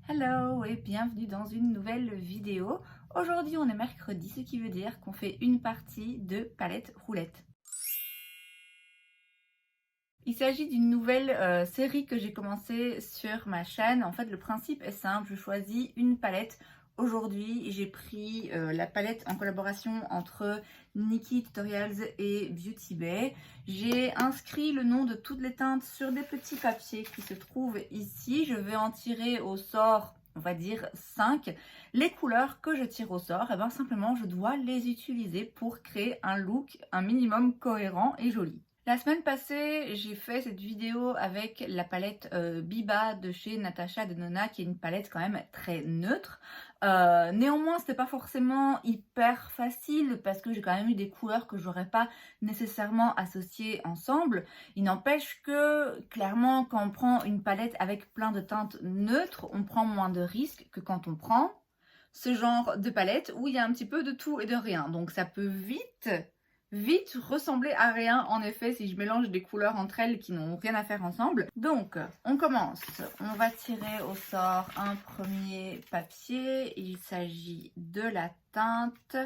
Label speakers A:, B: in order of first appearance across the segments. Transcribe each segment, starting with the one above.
A: Hello et bienvenue dans une nouvelle vidéo. Aujourd'hui on est mercredi, ce qui veut dire qu'on fait une partie de palette roulette. Il s'agit d'une nouvelle série que j'ai commencé sur ma chaîne. En fait le principe est simple, je choisis une palette. Aujourd'hui j'ai pris la palette en collaboration entre Nikkie Tutorials et Beauty Bay. J'ai inscrit le nom de toutes les teintes sur des petits papiers qui se trouvent ici. Je vais en tirer au sort, on va dire 5. Les couleurs que je tire au sort, et bien simplement je dois les utiliser pour créer un look un minimum cohérent et joli. La semaine passée, j'ai fait cette vidéo avec la palette Biba de chez Natasha Denona, qui est une palette quand même très neutre. Néanmoins, c'était pas forcément hyper facile parce que j'ai quand même eu des couleurs que j'aurais pas nécessairement associées ensemble. Il n'empêche que, clairement, quand on prend une palette avec plein de teintes neutres, on prend moins de risques que quand on prend ce genre de palette où il y a un petit peu de tout et de rien. Donc ça peut vite ressembler à rien en effet si je mélange des couleurs entre elles qui n'ont rien à faire ensemble. Donc on commence, on va tirer au sort un premier papier. Il s'agit de la teinte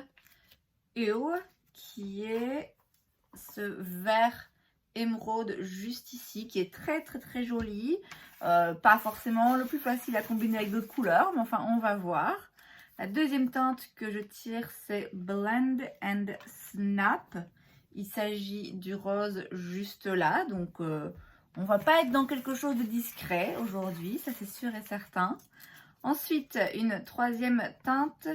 A: Eau qui est ce vert émeraude juste ici qui est très joli. Pas forcément le plus facile à combiner avec d'autres couleurs, mais enfin on va voir. La deuxième teinte que je tire, c'est Blend and Snap. Il s'agit du rose juste là, donc on va pas être dans quelque chose de discret aujourd'hui, ça c'est sûr et certain. Ensuite, une troisième teinte,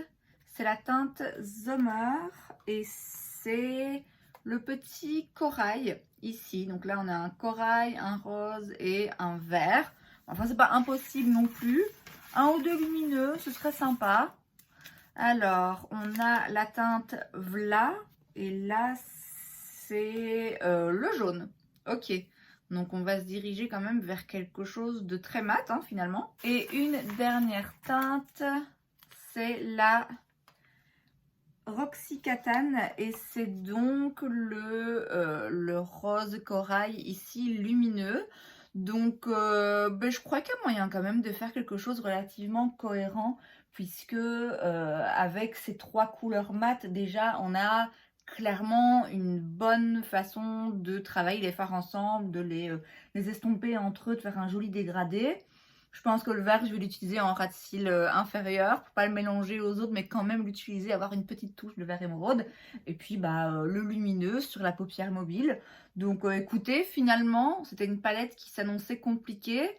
A: c'est la teinte Zomer et c'est le petit corail ici. Donc là, on a un corail, un rose et un vert. Enfin, c'est pas impossible non plus. Un ou deux lumineux, ce serait sympa. Alors, on a la teinte Vla et là, c'est le jaune. Ok, donc on va se diriger quand même vers quelque chose de très mat hein, finalement. Et une dernière teinte, c'est la Roxy Catane et c'est donc le rose corail ici lumineux. Donc je crois qu'il y a moyen quand même de faire quelque chose relativement cohérent puisque avec ces trois couleurs mat déjà on a clairement une bonne façon de travailler les fards ensemble, de les estomper entre eux, de faire un joli dégradé. Je pense que le vert, je vais l'utiliser en ras de cils inférieur pour pas le mélanger aux autres, mais quand même l'utiliser, avoir une petite touche de vert émeraude. Et puis le lumineux sur la paupière mobile. Donc écoutez, finalement, c'était une palette qui s'annonçait compliquée.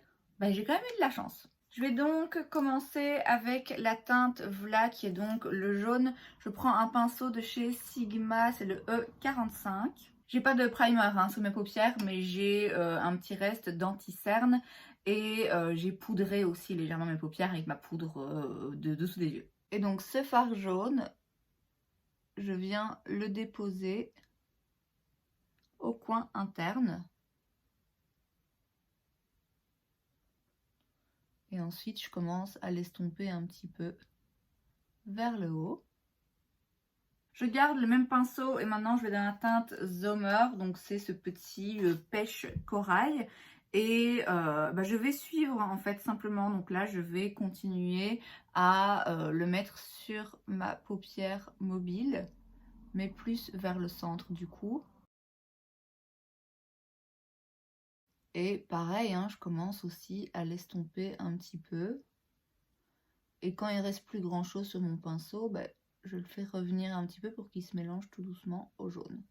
A: J'ai quand même eu de la chance. Je vais donc commencer avec la teinte Vla qui est donc le jaune. Je prends un pinceau de chez Sigma, c'est le E45. J'ai pas de primer hein, sous mes paupières, mais j'ai un petit reste d'anti-cerne. Et j'ai poudré aussi légèrement mes paupières avec ma poudre de dessous des yeux. Et donc ce fard jaune, je viens le déposer au coin interne. Et ensuite je commence à l'estomper un petit peu vers le haut. Je garde le même pinceau et maintenant je vais dans la teinte Zomer, donc c'est ce petit pêche corail. Et je vais suivre en fait simplement, donc là je vais continuer à le mettre sur ma paupière mobile, mais plus vers le centre du cou. Et pareil, hein, je commence aussi à l'estomper un petit peu. Et quand il reste plus grand chose sur mon pinceau, je le fais revenir un petit peu pour qu'il se mélange tout doucement au jaune.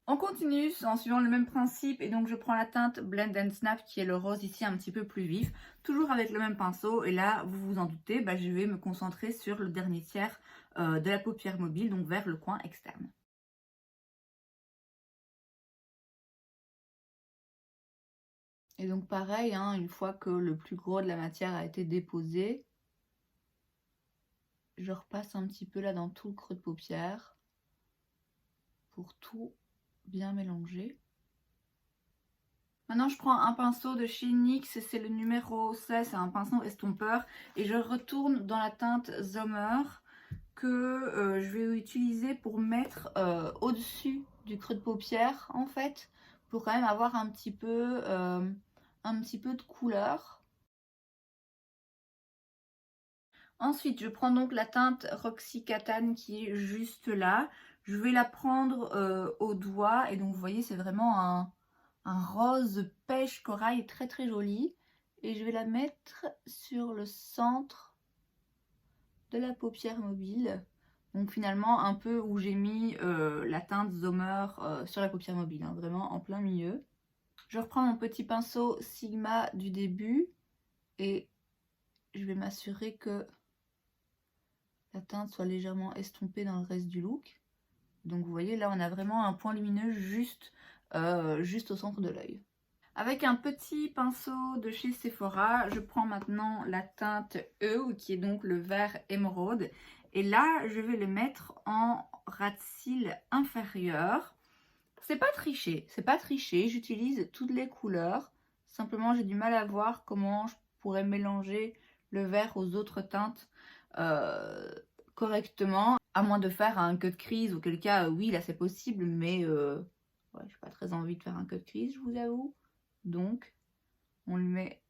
A: On continue en suivant le même principe et donc je prends la teinte Blend and Snap qui est le rose ici un petit peu plus vif, toujours avec le même pinceau et là vous vous en doutez, je vais me concentrer sur le dernier tiers de la paupière mobile, donc vers le coin externe. Et donc pareil, hein, une fois que le plus gros de la matière a été déposé, je repasse un petit peu là dans tout le creux de paupière pour tout bien mélanger. Maintenant, je prends un pinceau de chez NYX, c'est le numéro 16, c'est un pinceau estompeur. Et je retourne dans la teinte Zomer que je vais utiliser pour mettre au-dessus du creux de paupière, en fait, pour quand même avoir un petit peu de couleur. Ensuite, je prends donc la teinte Roxy Catane qui est juste là. Je vais la prendre au doigt et donc vous voyez c'est vraiment un rose pêche corail très très joli. Et je vais la mettre sur le centre de la paupière mobile. Donc finalement un peu où j'ai mis la teinte Zomer sur la paupière mobile, hein, vraiment en plein milieu. Je reprends mon petit pinceau Sigma du début et je vais m'assurer que la teinte soit légèrement estompée dans le reste du look. Donc vous voyez là on a vraiment un point lumineux juste au centre de l'œil. Avec un petit pinceau de chez Sephora, je prends maintenant la teinte E, qui est donc le vert émeraude. Et là, je vais le mettre en ras de cils inférieur. C'est pas triché, j'utilise toutes les couleurs. Simplement, j'ai du mal à voir comment je pourrais mélanger le vert aux autres teintes correctement. À moins de faire un cut crease, auquel cas, oui, là c'est possible, mais ouais, je n'ai pas très envie de faire un cut crease, je vous avoue. Donc, on le met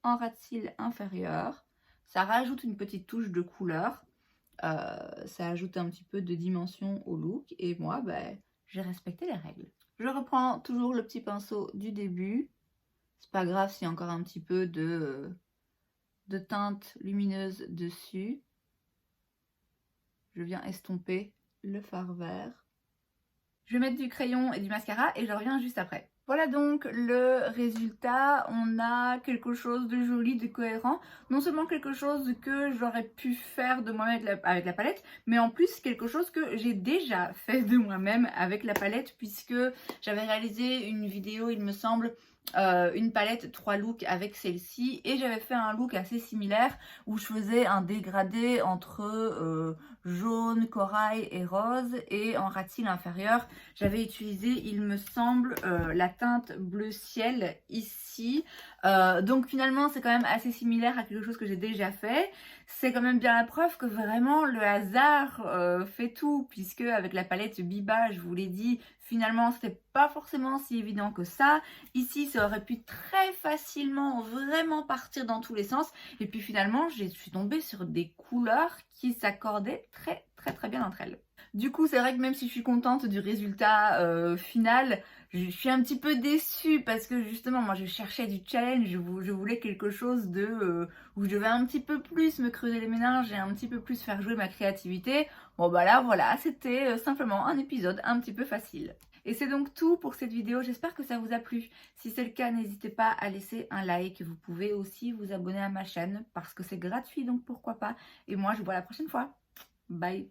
A: en ras de cils inférieur. Ça rajoute une petite touche de couleur. Ça ajoute un petit peu de dimension au look. Et moi, ben, j'ai respecté les règles. Je reprends toujours le petit pinceau du début. C'est pas grave s'il y a encore un petit peu de teinte lumineuse dessus. Je viens estomper le fard vert. Je vais mettre du crayon et du mascara et je reviens juste après. Voilà donc le résultat, on a quelque chose de joli, de cohérent. Non seulement quelque chose que j'aurais pu faire de moi-même avec la palette, mais en plus quelque chose que j'ai déjà fait de moi-même avec la palette, puisque j'avais réalisé une vidéo, il me semble, une palette 3 looks avec celle-ci, et j'avais fait un look assez similaire où je faisais un dégradé entre jaune, corail et rose, et en ras de cils inférieur j'avais utilisé, il me semble, la teinte bleu ciel ici. Donc finalement c'est quand même assez similaire à quelque chose que j'ai déjà fait. C'est quand même bien la preuve que vraiment le hasard fait tout, puisque avec la palette Biba, je vous l'ai dit, finalement c'était pas forcément si évident que ça. Ici ça aurait pu très facilement vraiment partir dans tous les sens, et puis finalement je suis tombée sur des couleurs qui s'accordaient très bien entre elles. Du coup, c'est vrai que même si je suis contente du résultat final, je suis un petit peu déçue parce que justement, moi, je cherchais du challenge, je voulais quelque chose de où je devais un petit peu plus me creuser les méninges et un petit peu plus faire jouer ma créativité. Bon, bah là, voilà, c'était simplement un épisode un petit peu facile. Et c'est donc tout pour cette vidéo, j'espère que ça vous a plu. Si c'est le cas, n'hésitez pas à laisser un like. Vous pouvez aussi vous abonner à ma chaîne parce que c'est gratuit, donc pourquoi pas. Et moi, je vous vois la prochaine fois. Bye!